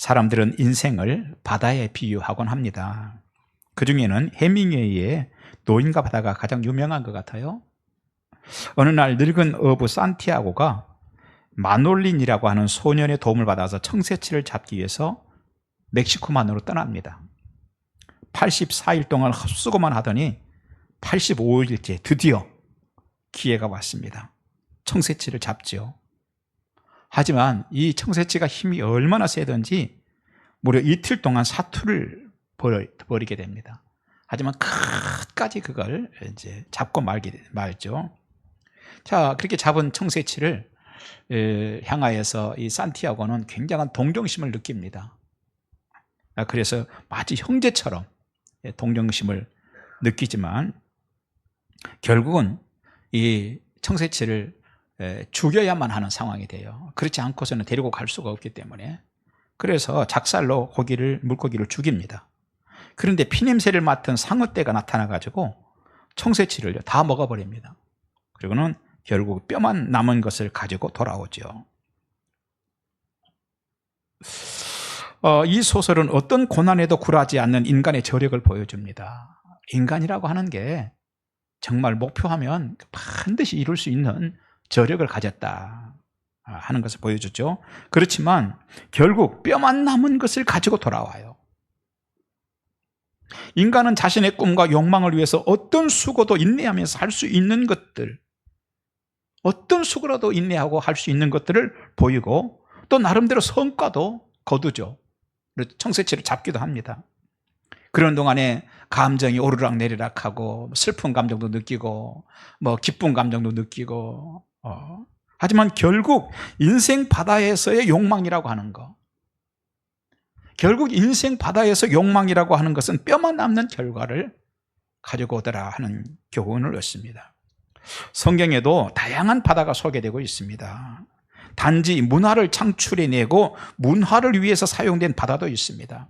사람들은 인생을 바다에 비유하곤 합니다. 그 중에는 해밍웨이의 노인과 바다가 가장 유명한 것 같아요. 어느 날 늙은 어부 산티아고가 마놀린이라고 하는 소년의 도움을 받아서 청새치를 잡기 위해서 멕시코만으로 떠납니다. 84일 동안 헛수고만 하더니 85일째 드디어 기회가 왔습니다. 청새치를 잡죠. 하지만 이 청새치가 힘이 얼마나 세든지 무려 이틀 동안 사투를 벌이게 됩니다. 하지만 끝까지 그걸 이제 잡고 말죠. 자, 그렇게 잡은 청새치를 향하여서 이 산티아고는 굉장한 동정심을 느낍니다. 그래서 마치 형제처럼 동정심을 느끼지만 결국은 이 청새치를 죽여야만 하는 상황이 돼요. 그렇지 않고서는 데리고 갈 수가 없기 때문에. 그래서 작살로 물고기를 죽입니다. 그런데 피냄새를 맡은 상어떼가 나타나가지고 청새치를 다 먹어버립니다. 그리고는 결국 뼈만 남은 것을 가지고 돌아오죠. 이 소설은 어떤 고난에도 굴하지 않는 인간의 저력을 보여줍니다. 인간이라고 하는 게 정말 목표하면 반드시 이룰 수 있는 저력을 가졌다 하는 것을 보여주죠. 그렇지만 결국 뼈만 남은 것을 가지고 돌아와요. 인간은 자신의 꿈과 욕망을 위해서 어떤 수고도 인내하면서 할 수 있는 것들, 어떤 수고라도 인내하고 할 수 있는 것들을 보이고 또 나름대로 성과도 거두죠. 청새치를 잡기도 합니다. 그런 동안에 감정이 오르락 내리락하고 슬픈 감정도 느끼고 기쁜 감정도 느끼고 하지만 결국 인생 바다에서의 욕망이라고 하는 거, 결국 인생 바다에서 욕망이라고 하는 것은 뼈만 남는 결과를 가지고 오더라 하는 교훈을 얻습니다. 성경에도 다양한 바다가 소개되고 있습니다. 단지 문화를 창출해내고 문화를 위해서 사용된 바다도 있습니다.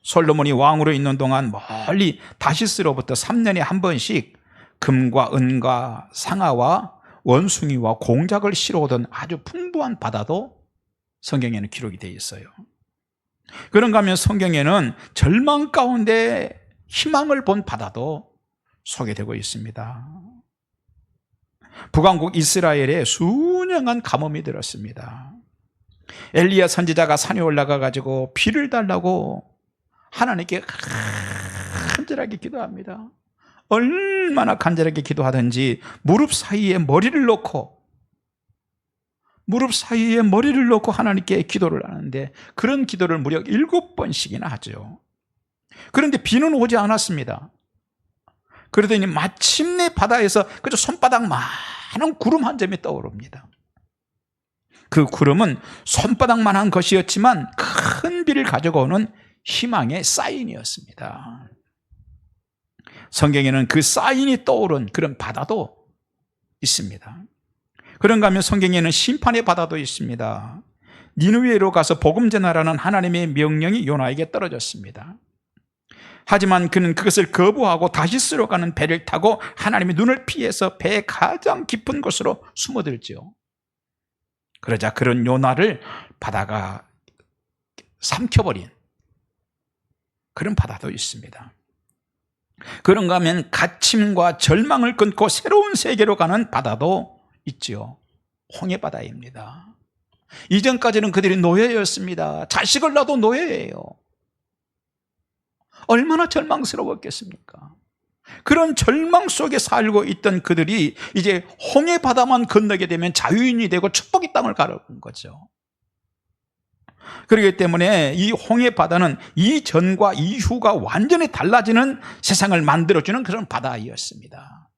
솔로몬이 왕으로 있는 동안 멀리 다시스로부터 3년에 한 번씩 금과 은과 상아와 원숭이와 공작을 실어오던 아주 풍부한 바다도 성경에는 기록이 되어 있어요. 그런가 하면 성경에는 절망 가운데 희망을 본 바다도 소개되고 있습니다. 북왕국 이스라엘에 수년간 가뭄이 들었습니다. 엘리야 선지자가 산에 올라가 가지고 비를 달라고 하나님께 간절하게 기도합니다. 얼마나 간절하게 기도하든지 무릎 사이에 머리를 놓고 하나님께 기도를 하는데 그런 기도를 무려 7번씩이나 하죠. 그런데 비는 오지 않았습니다. 그러더니 마침내 바다에서 그저 손바닥 많은 구름 한 점이 떠오릅니다. 그 구름은 손바닥만한 것이었지만 큰 비를 가져오는 희망의 사인이었습니다. 성경에는 그 사인이 떠오른 그런 바다도 있습니다. 그런가 하면 성경에는 심판의 바다도 있습니다. 니느웨로 가서 복음 전하라는 하나님의 명령이 요나에게 떨어졌습니다. 하지만 그는 그것을 거부하고 다시스로 가는 배를 타고 하나님의 눈을 피해서 배의 가장 깊은 곳으로 숨어들죠. 그러자 그런 요나를 바다가 삼켜버린 그런 바다도 있습니다. 그런가 하면 갇힘과 절망을 끊고 새로운 세계로 가는 바다도 있죠. 홍해바다입니다. 이전까지는 그들이 노예였습니다. 자식을 낳아도 노예예요. 얼마나 절망스러웠겠습니까? 그런 절망 속에 살고 있던 그들이 이제 홍해바다만 건너게 되면 자유인이 되고 축복의 땅을 가려는 거죠. 그렇기 때문에 이 홍해바다는 이전과 이후가 완전히 달라지는 세상을 만들어주는 그런 바다였습니다.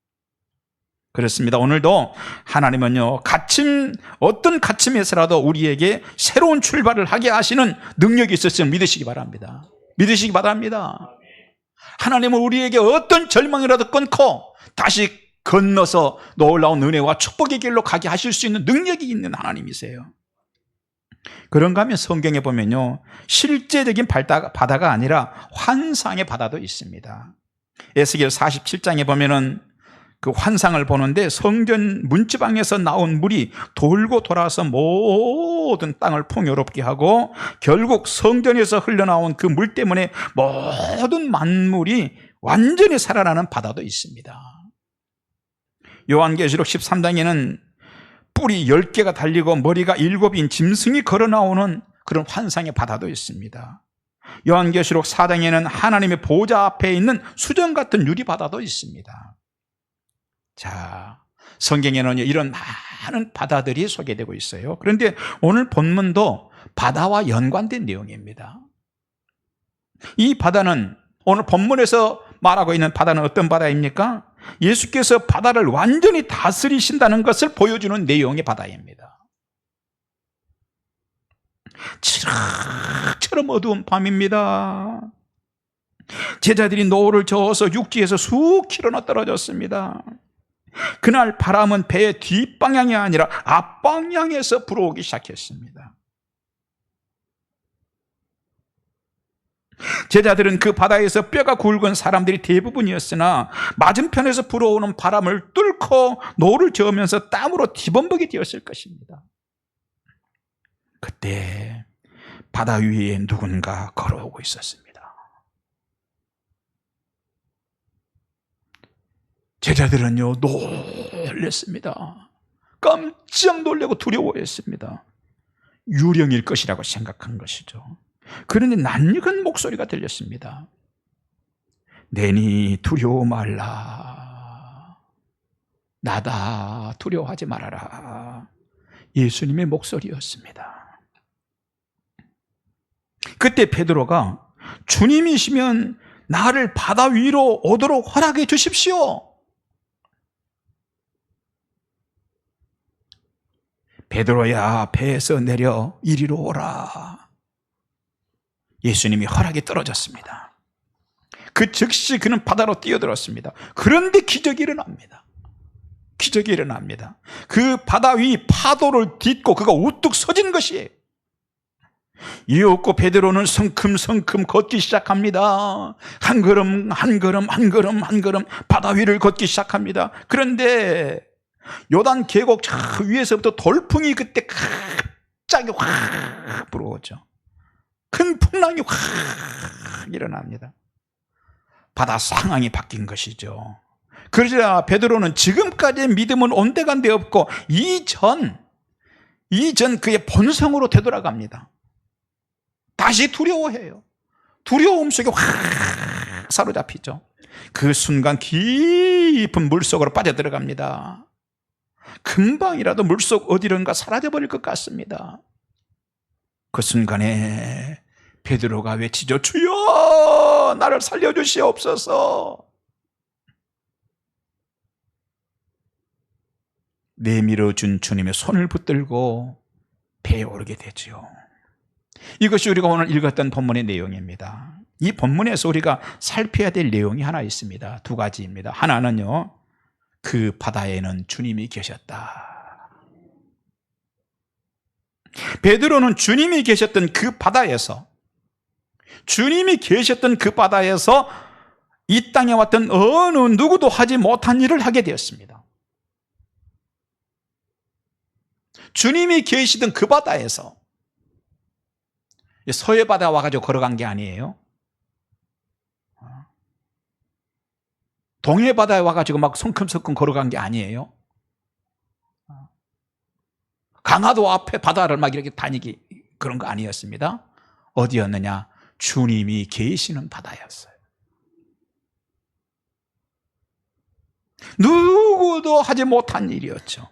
그렇습니다. 오늘도 하나님은요, 어떤 갇힘에서라도 우리에게 새로운 출발을 하게 하시는 능력이 있었음을 믿으시기 바랍니다. 믿으시기 바랍니다. 하나님은 우리에게 어떤 절망이라도 끊고 다시 건너서 놀라운 은혜와 축복의 길로 가게 하실 수 있는 능력이 있는 하나님이세요. 그런가 하면 성경에 보면요, 실제적인 바다가 아니라 환상의 바다도 있습니다. 에스겔 47장에 보면은 그 환상을 보는데 성전 문지방에서 나온 물이 돌고 돌아서 모든 땅을 풍요롭게 하고 결국 성전에서 흘러나온 그 물 때문에 모든 만물이 완전히 살아나는 바다도 있습니다. 요한계시록 13장에는 뿔이 10개가 달리고 머리가 7인 짐승이 걸어 나오는 그런 환상의 바다도 있습니다. 요한계시록 4장에는 하나님의 보좌 앞에 있는 수정 같은 유리 바다도 있습니다. 자, 성경에는 이런 많은 바다들이 소개되고 있어요. 그런데 오늘 본문도 바다와 연관된 내용입니다. 이 바다는 오늘 본문에서 말하고 있는 바다는 어떤 바다입니까? 예수께서 바다를 완전히 다스리신다는 것을 보여주는 내용의 바다입니다. 칠흑처럼 어두운 밤입니다. 제자들이 노를 저어서 육지에서 수 킬로나 떨어졌습니다. 그날 바람은 배의 뒷방향이 아니라 앞방향에서 불어오기 시작했습니다. 제자들은 그 바다에서 뼈가 굵은 사람들이 대부분이었으나 맞은편에서 불어오는 바람을 뚫고 노를 저으면서 땀으로 뒤범벅이 되었을 것입니다. 그때 바다 위에 누군가 걸어오고 있었습니다. 제자들은요 놀랐습니다. 깜짝 놀라고 두려워했습니다. 유령일 것이라고 생각한 것이죠. 그런데 낯익은 목소리가 들렸습니다. 내니 두려워 말라. 나다, 두려워하지 말아라. 예수님의 목소리였습니다. 그때 베드로가 주님이시면 나를 바다 위로 오도록 허락해 주십시오. 베드로야, 배에서 내려 이리로 오라. 예수님이 허락이 떨어졌습니다. 그 즉시 그는 바다로 뛰어들었습니다. 그런데 기적이 일어납니다. 기적이 일어납니다. 그 바다 위 파도를 딛고 그가 우뚝 서진 것이에요. 이윽고 베드로는 성큼성큼 걷기 시작합니다. 한 걸음 한 걸음 한 걸음 한 걸음 바다 위를 걷기 시작합니다. 그런데 요단 계곡 저 위에서부터 돌풍이 그때 갑자기 확 불어오죠. 큰 풍랑이 확 일어납니다. 바다 상황이 바뀐 것이죠. 그러자 베드로는 지금까지의 믿음은 온데간데 없고 이전 그의 본성으로 되돌아갑니다. 다시 두려워해요. 두려움 속에 확 사로잡히죠. 그 순간 깊은 물속으로 빠져들어갑니다. 금방이라도 물속 어디론가 사라져버릴 것 같습니다. 그 순간에 베드로가 외치죠. 주여, 나를 살려주시옵소서. 내밀어 준 주님의 손을 붙들고 배에 오르게 되죠. 이것이 우리가 오늘 읽었던 본문의 내용입니다. 이 본문에서 우리가 살펴야 될 내용이 하나 있습니다. 두 가지입니다. 하나는요, 그 바다에는 주님이 계셨다. 베드로는 주님이 계셨던 그 바다에서 이 땅에 왔던 어느 누구도 하지 못한 일을 하게 되었습니다. 주님이 계시던 그 바다에서 서해 바다에 와가지고 걸어간 게 아니에요. 동해 바다에 와가지고 막 성큼성큼 걸어간 게 아니에요. 강화도 앞에 바다를 막 이렇게 다니기 그런 거 아니었습니다. 어디였느냐? 주님이 계시는 바다였어요. 누구도 하지 못한 일이었죠.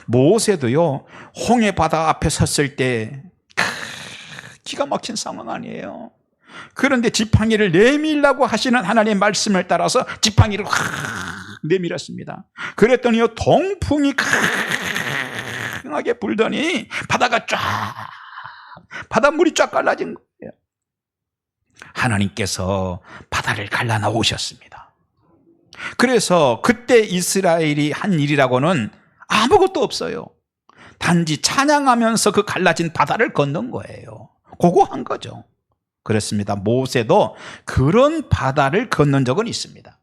모세도요, 홍해 바다 앞에 섰을 때 기가 막힌 상황 아니에요. 그런데 지팡이를 내밀라고 하시는 하나님의 말씀을 따라서 지팡이를 확 내밀었습니다. 그랬더니 동풍이 강하게 불더니 바닷물이 쫙 갈라진 거예요. 하나님께서 바다를 갈라놓으셨습니다. 그래서 그때 이스라엘이 한 일이라고는 아무것도 없어요. 단지 찬양하면서 그 갈라진 바다를 건넌 거예요. 그거 한 거죠. 그렇습니다. 모세도 그런 바다를 건넌 적은 있습니다.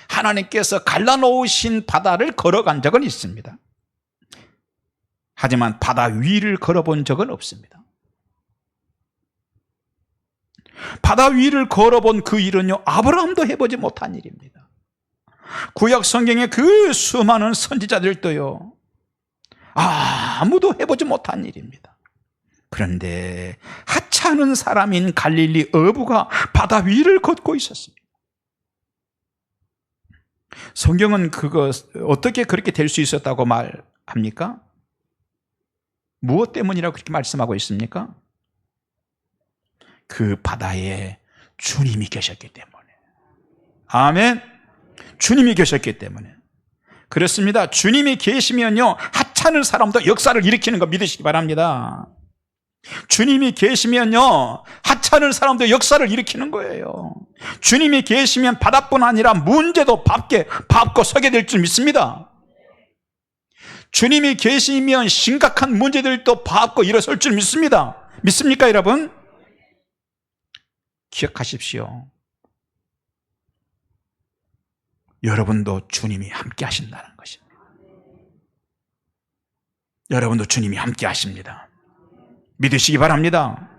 하나님께서 갈라놓으신 바다를 걸어간 적은 있습니다. 하지만 바다 위를 걸어본 적은 없습니다. 바다 위를 걸어본 그 일은요, 아브라함도 해보지 못한 일입니다. 구약 성경의 그 수많은 선지자들도요, 아무도 해보지 못한 일입니다. 그런데 하찮은 사람인 갈릴리 어부가 바다 위를 걷고 있었습니다. 성경은 그거 어떻게 그렇게 될 수 있었다고 말합니까? 무엇 때문이라고 그렇게 말씀하고 있습니까? 그 바다에 주님이 계셨기 때문에. 아멘. 주님이 계셨기 때문에. 그렇습니다. 주님이 계시면요, 하찮은 사람도 역사를 일으키는 거 믿으시기 바랍니다. 주님이 계시면요, 하찮은 사람도 역사를 일으키는 거예요. 주님이 계시면 바다뿐 아니라 문제도 밟고 서게 될 줄 믿습니다. 주님이 계시면 심각한 문제들도 밟고 일어설 줄 믿습니다. 믿습니까, 여러분? 기억하십시오. 여러분도 주님이 함께 하신다는 것입니다. 여러분도 주님이 함께 하십니다. 믿으시기 바랍니다.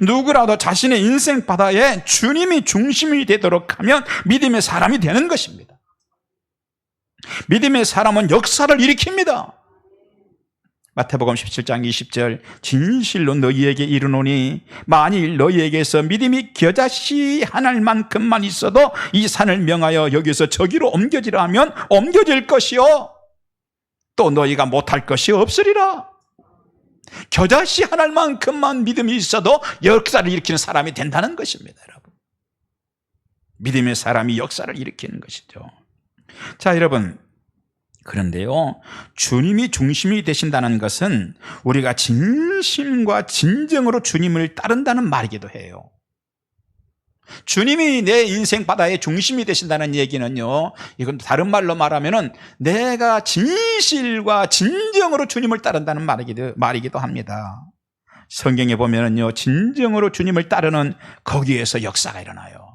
누구라도 자신의 인생 바다에 주님이 중심이 되도록 하면 믿음의 사람이 되는 것입니다. 믿음의 사람은 역사를 일으킵니다. 마태복음 17장 20절, 진실로 너희에게 이르노니 만일 너희에게서 믿음이 겨자씨 한 알만큼만 있어도 이 산을 명하여 여기서 저기로 옮겨지라 하면 옮겨질 것이요 또 너희가 못할 것이 없으리라. 겨자씨 한 알만큼만 믿음이 있어도 역사를 일으키는 사람이 된다는 것입니다, 여러분. 믿음의 사람이 역사를 일으키는 것이죠. 자, 여러분, 그런데요, 주님이 중심이 되신다는 것은 우리가 진심과 진정으로 주님을 따른다는 말이기도 해요. 주님이 내 인생 바다의 중심이 되신다는 얘기는요, 이건 다른 말로 말하면은 내가 진실과 진정으로 주님을 따른다는 말이기도 합니다. 성경에 보면은요, 진정으로 주님을 따르는 거기에서 역사가 일어나요.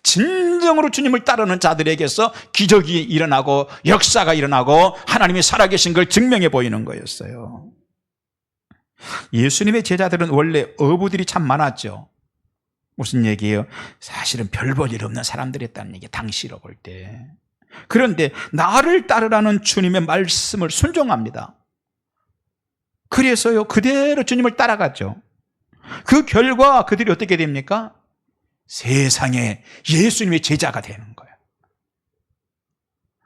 진정으로 주님을 따르는 자들에게서 기적이 일어나고 역사가 일어나고 하나님이 살아계신 걸 증명해 보이는 거였어요. 예수님의 제자들은 원래 어부들이 참 많았죠. 무슨 얘기예요? 사실은 별 볼 일 없는 사람들이었다는 얘기, 당시로 볼 때. 그런데 나를 따르라는 주님의 말씀을 순종합니다. 그래서요, 그대로 주님을 따라갔죠. 그 결과 그들이 어떻게 됩니까? 세상에 예수님의 제자가 되는 거예요.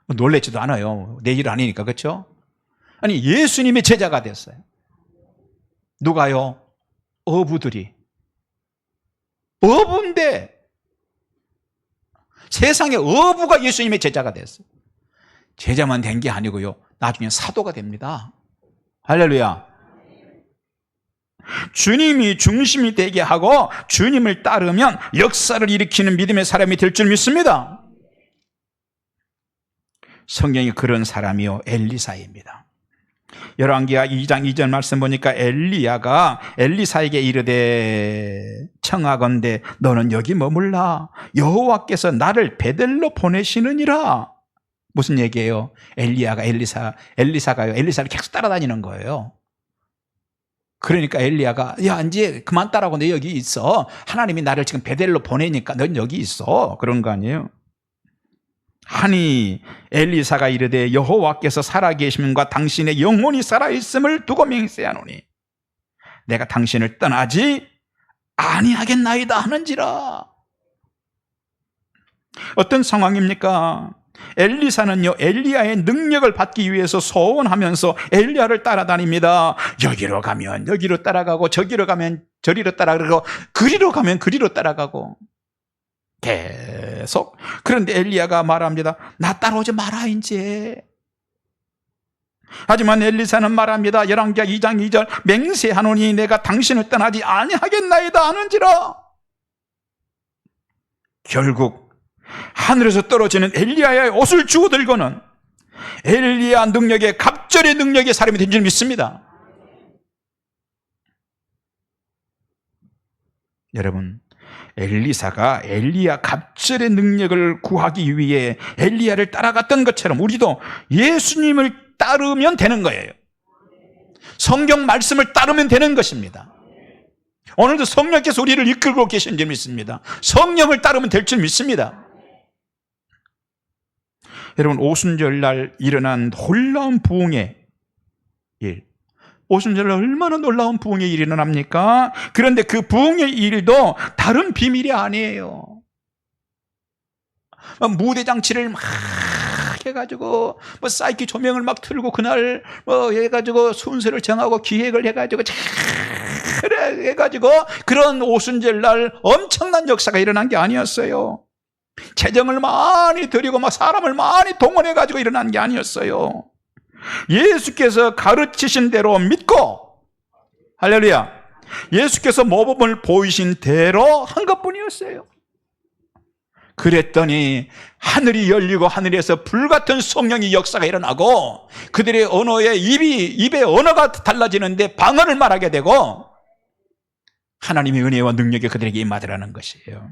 놀랍지도 않아요. 내 일 아니니까, 그렇죠? 아니, 예수님의 제자가 됐어요. 누가요? 어부들이. 어부인데 세상에 어부가 예수님의 제자가 됐어요. 제자만 된 게 아니고요, 나중에 사도가 됩니다. 할렐루야. 주님이 중심이 되게 하고 주님을 따르면 역사를 일으키는 믿음의 사람이 될 줄 믿습니다. 성경이 그런 사람이요, 엘리사입니다. 열왕기하 2장 2절 말씀 보니까 엘리야가 엘리사에게 이르되 청하건대 너는 여기 머물라. 여호와께서 나를 베델로 보내시느니라. 무슨 얘기예요? 엘리사가요, 엘리사를 계속 따라다니는 거예요. 그러니까 엘리야가 야, 이제 그만 따라오고 너 여기 있어. 하나님이 나를 지금 베델로 보내니까 넌 여기 있어. 그런 거 아니에요? 하니 엘리사가 이르되 여호와께서 살아계심과 당신의 영혼이 살아있음을 두고 맹세하노니 내가 당신을 떠나지 아니하겠나이다 하는지라. 어떤 상황입니까? 엘리사는요, 엘리야의 능력을 받기 위해서 소원하면서 엘리야를 따라다닙니다. 여기로 가면 여기로 따라가고, 저기로 가면 저리로 따라가고, 그리로 가면 그리로 따라가고 계속. 그런데 엘리야가 말합니다. 나 따라오지 마라 이제. 하지만 엘리사는 말합니다. 열왕기하 2장 2절 맹세하노니 내가 당신을 떠나지 아니하겠나이다 하는지라. 결국 하늘에서 떨어지는 엘리야의 옷을 주워 들고는 엘리야 능력의, 갑절의 능력의 사람이 된 줄 믿습니다. 여러분, 엘리사가 엘리야 갑절의 능력을 구하기 위해 엘리야를 따라갔던 것처럼 우리도 예수님을 따르면 되는 거예요. 성경 말씀을 따르면 되는 것입니다. 오늘도 성령께서 우리를 이끌고 계신 줄 믿습니다. 성령을 따르면 될 줄 믿습니다. 여러분, 오순절날 일어난 놀라운 부흥의 일, 오순절날 얼마나 놀라운 부흥의 일이 일어납니까? 그런데 그 부흥의 일도 다른 비밀이 아니에요. 무대 장치를 막 해가지고 사이키 조명을 막 틀고 그날 해가지고 순서를 정하고 기획을 해가지고 해가지고 그런 오순절날 엄청난 역사가 일어난 게 아니었어요. 재정을 많이 들이고 막 사람을 많이 동원해가지고 일어난 게 아니었어요. 예수께서 가르치신 대로 믿고, 할렐루야, 예수께서 모범을 보이신 대로 한 것뿐이었어요. 그랬더니 하늘이 열리고 하늘에서 불같은 성령의 역사가 일어나고 그들의 언어에 입의 언어가 달라지는데 방언을 말하게 되고 하나님의 은혜와 능력이 그들에게 임하더라는 것이에요.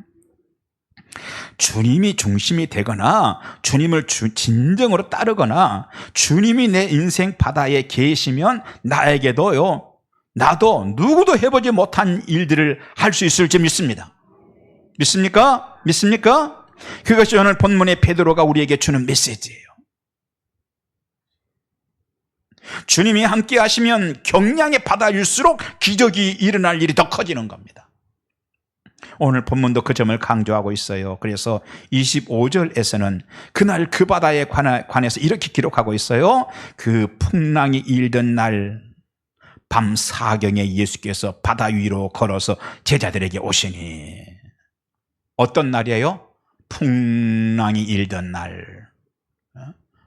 주님이 중심이 되거나 주님을 진정으로 따르거나 주님이 내 인생 바다에 계시면 나에게도요, 나도 누구도 해보지 못한 일들을 할 수 있을 줄 믿습니다. 믿습니까? 믿습니까? 그것이 오늘 본문의 베드로가 우리에게 주는 메시지예요. 주님이 함께 하시면 경량의 바다일수록 기적이 일어날 일이 더 커지는 겁니다. 오늘 본문도 그 점을 강조하고 있어요. 그래서 25절에서는 그날 그 바다에 관해서 이렇게 기록하고 있어요. 그 풍랑이 일던 날 밤 사경에 예수께서 바다 위로 걸어서 제자들에게 오시니, 어떤 날이에요? 풍랑이 일던 날.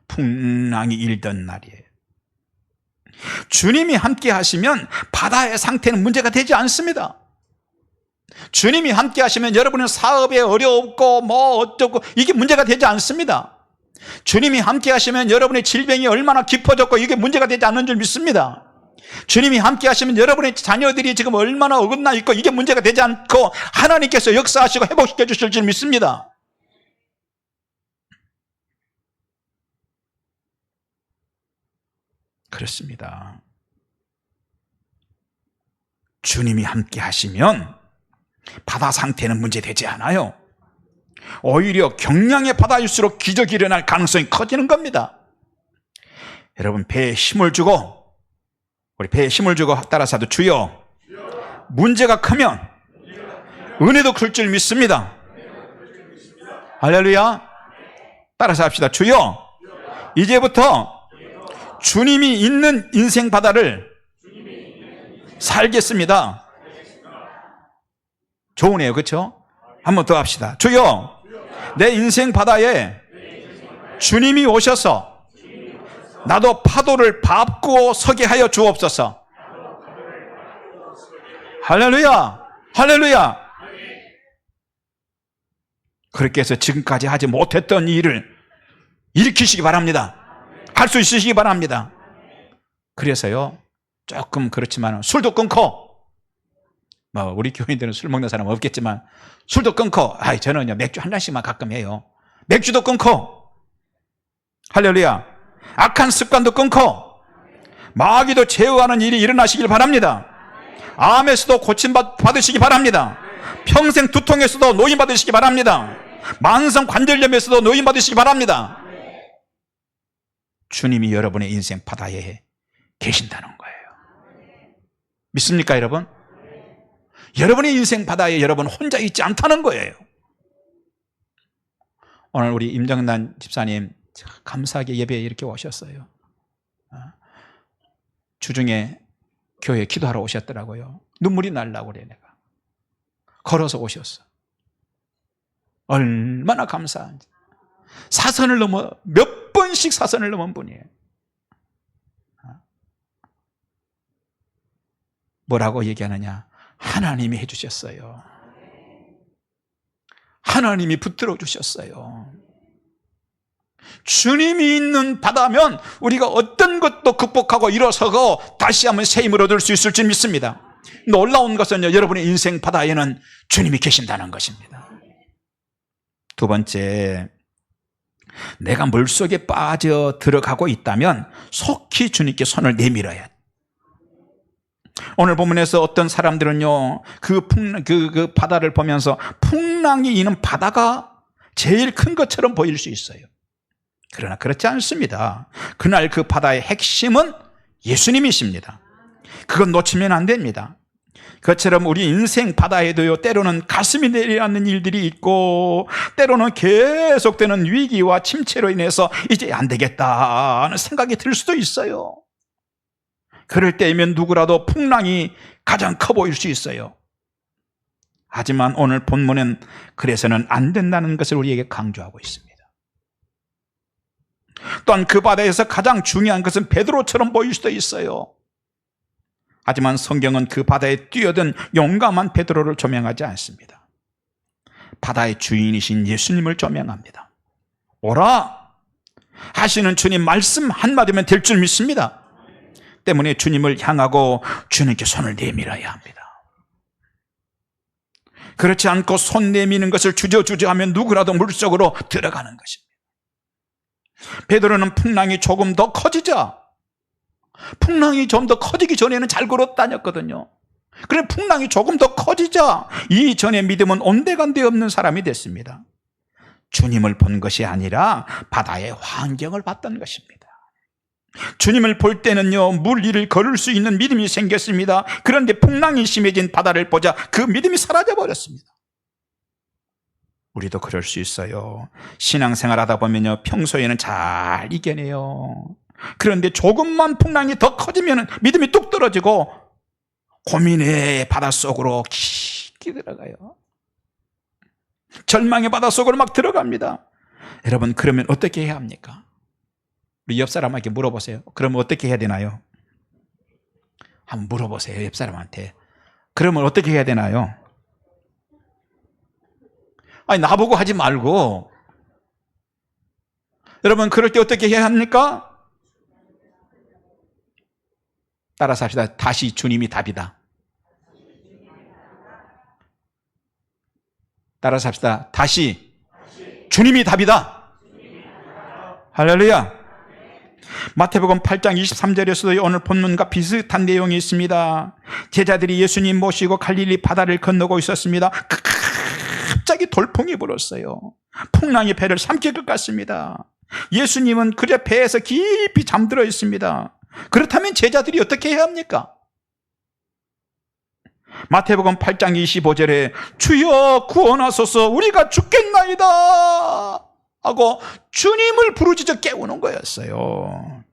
풍랑이 일던 날이에요. 주님이 함께 하시면 바다의 상태는 문제가 되지 않습니다. 주님이 함께 하시면 여러분은 사업에 어렵고 뭐 어쩌고 이게 문제가 되지 않습니다. 주님이 함께 하시면 여러분의 질병이 얼마나 깊어졌고 이게 문제가 되지 않는 줄 믿습니다. 주님이 함께 하시면 여러분의 자녀들이 지금 얼마나 어긋나 있고 이게 문제가 되지 않고 하나님께서 역사하시고 회복시켜 주실 줄 믿습니다. 그렇습니다. 주님이 함께 하시면 바다 상태는 문제되지 않아요. 오히려 경량의 바다일수록 기적이 일어날 가능성이 커지는 겁니다. 여러분, 배에 힘을 주고, 우리 배에 힘을 주고 따라서 하도 주여, 문제가 크면 은혜도 클 줄 믿습니다. 할렐루야. 따라서 합시다. 주여, 이제부터 주님이 있는 인생 바다를 살겠습니다. 좋으네요, 그렇죠? 한 번 더 합시다. 주여, 내 인생 바다에 주님이 오셔서 나도 파도를 밟고 서게 하여 주옵소서. 할렐루야, 할렐루야. 그렇게 해서 지금까지 하지 못했던 일을 일으키시기 바랍니다. 할 수 있으시기 바랍니다. 그래서요, 조금 그렇지만 술도 끊고, 우리 교인들은 술 먹는 사람 없겠지만 술도 끊고, 저는요 맥주 한 잔씩만 가끔 해요. 맥주도 끊고, 할렐루야, 악한 습관도 끊고 마귀도 제어하는 일이 일어나시길 바랍니다. 암에서도 고침받으시기 바랍니다. 평생 두통에서도 노인받으시기 바랍니다. 만성 관절염에서도 노인받으시기 바랍니다. 주님이 여러분의 인생 바다에 계신다는 거예요. 믿습니까, 여러분? 여러분의 인생 바다에 여러분 혼자 있지 않다는 거예요. 오늘 우리 임정난 집사님 감사하게 예배에 이렇게 오셨어요. 주중에 교회에 기도하러 오셨더라고요. 눈물이 날라고 그래. 내가 걸어서 오셨어. 얼마나 감사한지. 사선을 넘어, 몇 번씩 사선을 넘은 분이에요. 뭐라고 얘기하느냐? 하나님이 해주셨어요. 하나님이 붙들어 주셨어요. 주님이 있는 바다면 우리가 어떤 것도 극복하고 일어서고 다시 한번 새 힘을 얻을 수 있을 줄 믿습니다. 놀라운 것은요, 여러분의 인생 바다에는 주님이 계신다는 것입니다. 두 번째, 내가 물속에 빠져 들어가고 있다면 속히 주님께 손을 내밀어야 돼. 오늘 본문에서 어떤 사람들은요, 그 바다를 보면서 풍랑이 있는 바다가 제일 큰 것처럼 보일 수 있어요. 그러나 그렇지 않습니다. 그날 그 바다의 핵심은 예수님이십니다. 그건 놓치면 안 됩니다. 그것처럼 우리 인생 바다에도요, 때로는 가슴이 내려앉는 일들이 있고, 때로는 계속되는 위기와 침체로 인해서 이제 안 되겠다는 생각이 들 수도 있어요. 그럴 때이면 누구라도 풍랑이 가장 커 보일 수 있어요. 하지만 오늘 본문은 그래서는 안 된다는 것을 우리에게 강조하고 있습니다. 또한 그 바다에서 가장 중요한 것은 베드로처럼 보일 수도 있어요. 하지만 성경은 그 바다에 뛰어든 용감한 베드로를 조명하지 않습니다. 바다의 주인이신 예수님을 조명합니다. 오라 하시는 주님 말씀 한마디면 될 줄 믿습니다. 때문에 주님을 향하고 주님께 손을 내밀어야 합니다. 그렇지 않고 손 내미는 것을 주저주저 하면 누구라도 물속으로 들어가는 것입니다. 베드로는 풍랑이 조금 더 커지자, 풍랑이 좀 더 커지기 전에는 잘 걸어 다녔거든요. 그래 풍랑이 조금 더 커지자 이전의 믿음은 온데간데 없는 사람이 됐습니다. 주님을 본 것이 아니라 바다의 환경을 봤던 것입니다. 주님을 볼 때는요, 물 위를 걸을 수 있는 믿음이 생겼습니다. 그런데 풍랑이 심해진 바다를 보자 그 믿음이 사라져 버렸습니다. 우리도 그럴 수 있어요. 신앙생활 하다 보면요, 평소에는 잘 이겨내요. 그런데 조금만 풍랑이 더 커지면 믿음이 뚝 떨어지고 고민의 바닷속으로 깊이 들어가요. 절망의 바닷속으로 막 들어갑니다. 여러분, 그러면 어떻게 해야 합니까? 우리 옆 사람에게 물어보세요. 그러면 어떻게 해야 되나요? 한번 물어보세요, 옆 사람한테. 그러면 어떻게 해야 되나요? 아니, 나보고 하지 말고. 여러분, 그럴 때 어떻게 해야 합니까? 따라서 합시다. 다시 주님이 답이다. 따라서 합시다. 다시 주님이 답이다. 할렐루야. 마태복음 8장 23절에서도 오늘 본문과 비슷한 내용이 있습니다. 제자들이 예수님 모시고 갈릴리 바다를 건너고 있었습니다. 갑자기 돌풍이 불었어요. 풍랑이 배를 삼킬 것 같습니다. 예수님은 그저 배에서 깊이 잠들어 있습니다. 그렇다면 제자들이 어떻게 해야 합니까? 마태복음 8장 25절에 주여 구원하소서 우리가 죽겠나이다 하고 주님을 부르짖어 깨우는 거였어요.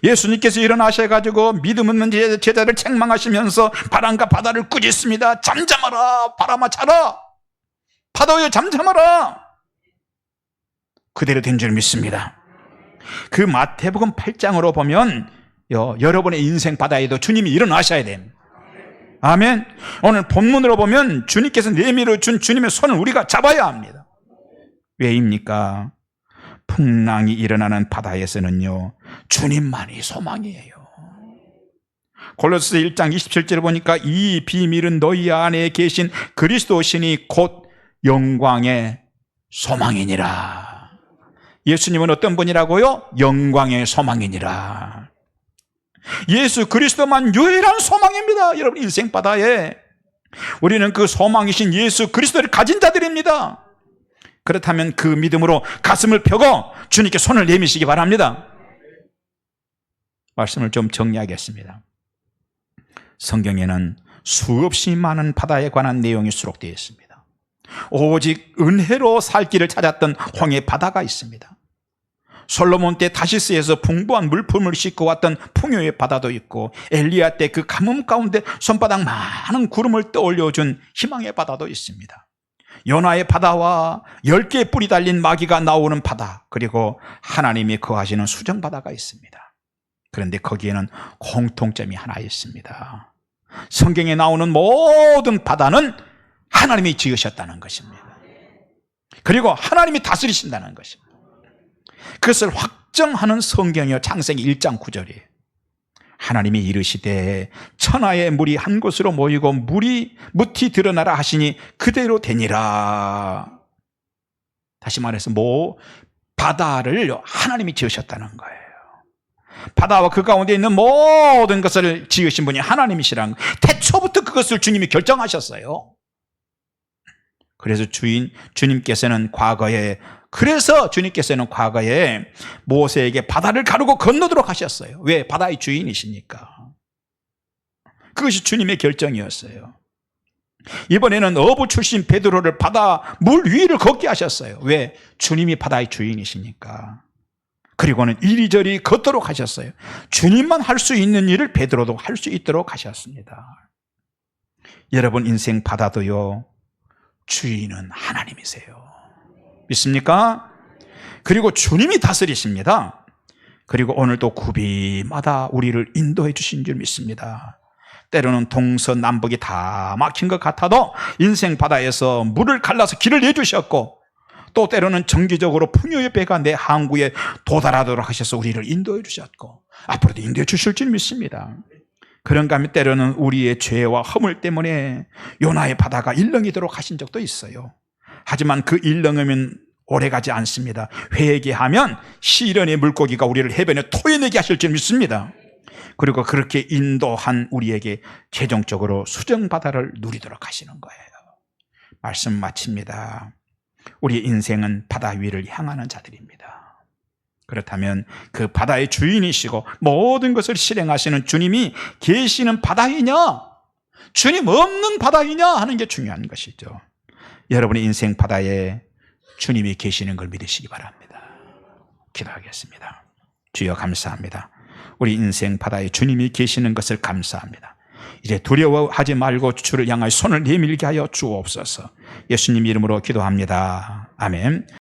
예수님께서 일어나셔가지고 믿음 없는 제자를 책망하시면서 바람과 바다를 꾸짖습니다. 잠잠하라, 바람아 자라, 바다여 잠잠하라. 그대로 된 줄 믿습니다. 그 마태복음 8장으로 보면 여러분의 인생 바다에도 주님이 일어나셔야 됩니다. 아멘. 오늘 본문으로 보면 주님께서 내밀어 준 주님의 손을 우리가 잡아야 합니다. 왜입니까? 풍랑이 일어나는 바다에서는요, 주님만이 소망이에요. 골로새 1장 27절을 보니까 이 비밀은 너희 안에 계신 그리스도 신이 곧 영광의 소망이니라. 예수님은 어떤 분이라고요? 영광의 소망이니라. 예수 그리스도만 유일한 소망입니다. 여러분, 인생 바다에 우리는 그 소망이신 예수 그리스도를 가진 자들입니다. 그렇다면 그 믿음으로 가슴을 펴고 주님께 손을 내미시기 바랍니다. 말씀을 좀 정리하겠습니다. 성경에는 수없이 많은 바다에 관한 내용이 수록되어 있습니다. 오직 은혜로 살 길을 찾았던 홍해 바다가 있습니다. 솔로몬 때 다시스에서 풍부한 물품을 싣고 왔던 풍요의 바다도 있고, 엘리야 때 그 가뭄 가운데 손바닥 많은 구름을 떠올려준 희망의 바다도 있습니다. 요나의 바다와 10개의 뿔이 달린 마귀가 나오는 바다, 그리고 하나님이 거하시는 수정 바다가 있습니다. 그런데 거기에는 공통점이 하나 있습니다. 성경에 나오는 모든 바다는 하나님이 지으셨다는 것입니다. 그리고 하나님이 다스리신다는 것입니다. 그것을 확정하는 성경이요, 창세기 1장 9절이에요. 하나님이 이르시되 천하의 물이 한 곳으로 모이고 물이 무티 드러나라 하시니 그대로 되니라. 다시 말해서 바다를 하나님이 지으셨다는 거예요. 바다와 그 가운데 있는 모든 것을 지으신 분이 하나님이시라는 거예요. 태초부터 그것을 주님이 결정하셨어요. 그래서 주님께서는 과거에 모세에게 바다를 가르고 건너도록 하셨어요. 왜? 바다의 주인이시니까. 그것이 주님의 결정이었어요. 이번에는 어부 출신 베드로를 바다 물 위를 걷게 하셨어요. 왜? 주님이 바다의 주인이시니까. 그리고는 이리저리 걷도록 하셨어요. 주님만 할 수 있는 일을 베드로도 할 수 있도록 하셨습니다. 여러분 인생 바다도요, 주인은 하나님이세요. 믿습니까? 그리고 주님이 다스리십니다. 그리고 오늘도 구비마다 우리를 인도해 주신 줄 믿습니다. 때로는 동서남북이 다 막힌 것 같아도 인생 바다에서 물을 갈라서 길을 내주셨고, 또 때로는 정기적으로 풍요의 배가 내 항구에 도달하도록 하셔서 우리를 인도해 주셨고, 앞으로도 인도해 주실 줄 믿습니다. 그런가 하면 때로는 우리의 죄와 허물 때문에 요나의 바다가 일렁이도록 하신 적도 있어요. 하지만 그 일렁이면 오래가지 않습니다. 회개하면 시련의 물고기가 우리를 해변에 토해내게 하실 줄 믿습니다. 그리고 그렇게 인도한 우리에게 최종적으로 수정바다를 누리도록 하시는 거예요. 말씀 마칩니다. 우리 인생은 바다 위를 향하는 자들입니다. 그렇다면 그 바다의 주인이시고 모든 것을 실행하시는 주님이 계시는 바다이냐, 주님 없는 바다이냐 하는 게 중요한 것이죠. 여러분의 인생 바다에 주님이 계시는 걸 믿으시기 바랍니다. 기도하겠습니다. 주여 감사합니다. 우리 인생 바다에 주님이 계시는 것을 감사합니다. 이제 두려워하지 말고 주를 향하여 손을 내밀게 하여 주옵소서. 예수님 이름으로 기도합니다. 아멘.